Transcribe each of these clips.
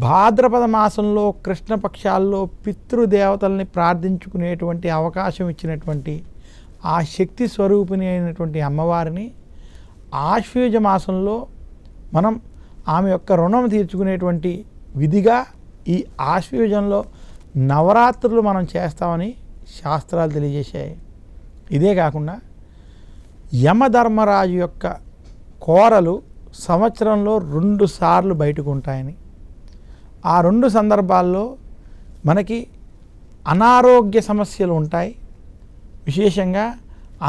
భాద్రపద మాసంలో కృష్ణపక్షాల్లో పితృదేవతల్ని ప్రార్థించుకునేటువంటి అవకాశం ఇచ్చినటువంటి ఆ శక్తి స్వరూపిణి అయినటువంటి అమ్మవారిని ఆశ్వయుజ మాసంలో మనం ఆమె యొక్క రుణం తీర్చుకునేటువంటి విధిగా ఈ ఆశ్వయుజంలో నవరాత్రులు మనం చేస్తామని శాస్త్రాలు తెలియజేశాయి. ఇదే కాకుండా యమధర్మరాజు యొక్క కోరలు సంవత్సరంలో 2 సార్లు బయటకు ఉంటాయని, ఆ 2 సందర్భాల్లో మనకి అనారోగ్య సమస్యలు ఉంటాయి. విశేషంగా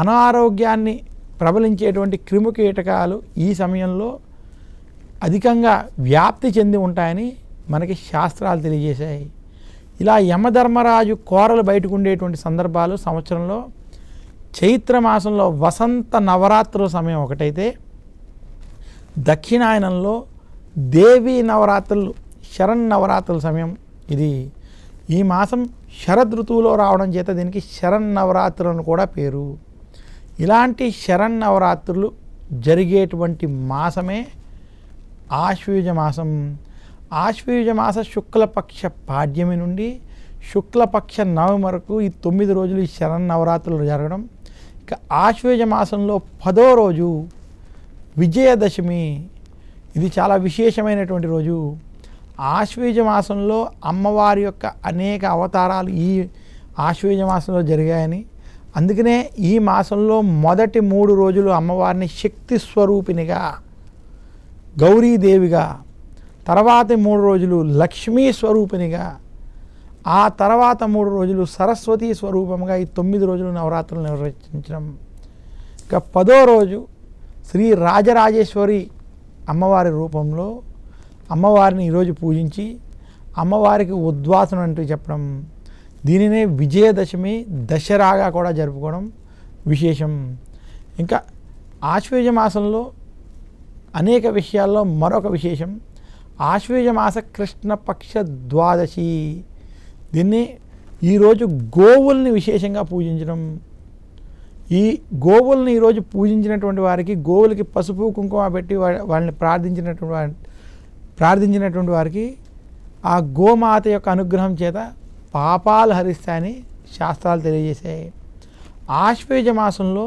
అనారోగ్యాన్ని ప్రబలించేటువంటి క్రిమికీటకాలు ఈ సమయంలో అధికంగా వ్యాప్తి చెంది ఉంటాయని మనకి శాస్త్రాలు తెలియజేశాయి. ఇలా యమధర్మరాజు కోరలు బయటకు ఉండేటువంటి సందర్భాలు సంవత్సరంలో చైత్రమాసంలో వసంత నవరాత్రుల సమయం ఒకటైతే, దక్షిణాయనంలో దేవీ నవరాత్రులు శరన్నవరాత్రుల సమయం ఇది. ఈ మాసం శరదృతువులో రావడం చేత దీనికి శరన్నవరాత్రులను కూడా పేరు. ఇలాంటి శరన్నవరాత్రులు జరిగేటువంటి మాసమే ఆశ్వయుజ మాసం. ఆశ్వయుజ మాస శుక్లపక్ష పాడ్యమి నుండి శుక్లపక్ష నవమి వరకు ఈ 9 రోజులు ఈ శరన్నవరాత్రులు జరగడం. ఇక ఆశ్వయుజ మాసంలో 10వ రోజు విజయదశమి. ఇది చాలా విశేషమైనటువంటి రోజు. ఆశ్వయుజ మాసంలో అమ్మవారి యొక్క అనేక అవతారాలు ఈ ఆశ్వయుజ మాసంలో జరిగాయని, అందుకనే ఈ మాసంలో మొదటి 3 రోజులు అమ్మవారిని శక్తి స్వరూపిణిగా గౌరీదేవిగా, తర్వాతి 3 రోజులు లక్ష్మీ స్వరూపిణిగా, ఆ తర్వాత 3 రోజులు సరస్వతీ స్వరూపంగా ఈ 9 రోజులు నవరాత్రులు నిర్వహించడం. ఇక 10వ రోజు శ్రీ రాజరాజేశ్వరి అమ్మవారి రూపంలో అమ్మవారిని ఈరోజు పూజించి అమ్మవారికి ఉద్వాసన అంటూ చెప్పడం. దీనినే విజయదశమి దసరాగా కూడా జరుపుకోవడం విశేషం. ఇంకా ఆశ్వయుజ మాసంలో అనేక విషయాల్లో మరొక విశేషం ఆశ్వయుజ మాస కృష్ణపక్ష ద్వాదశి. దీన్ని ఈరోజు గోవుల్ని విశేషంగా పూజించడం. ఈ గోవుల్ని ఈరోజు పూజించినటువంటి వారికి, గోవులకి పసుపు కుంకుమ పెట్టి వాళ్ళని ప్రార్థించినటువంటి వారికి ఆ గోమాత యొక్క అనుగ్రహం చేత పాపాలు హరిస్తాయని శాస్త్రాలు తెలియజేశాయి. ఆశ్వయుజ మాసంలో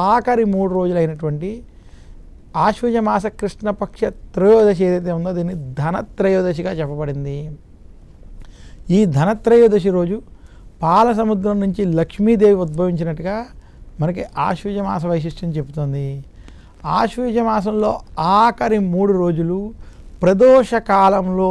ఆఖరి 3 రోజులైనటువంటి ఆశ్వయుజ మాస కృష్ణపక్ష త్రయోదశి ఏదైతే ఉందో దీన్ని ధనత్రయోదశిగా చెప్పబడింది. ఈ ధనత్రయోదశి రోజు పాల సముద్రం నుంచి లక్ష్మీదేవి ఉద్భవించినట్టుగా మనకి ఆశ్వయుజ మాస వైశిష్ట్యం చెబుతుంది. ఆశ్వయుజ మాసంలో ఆఖరి 3 రోజులు ప్రదోష కాలంలో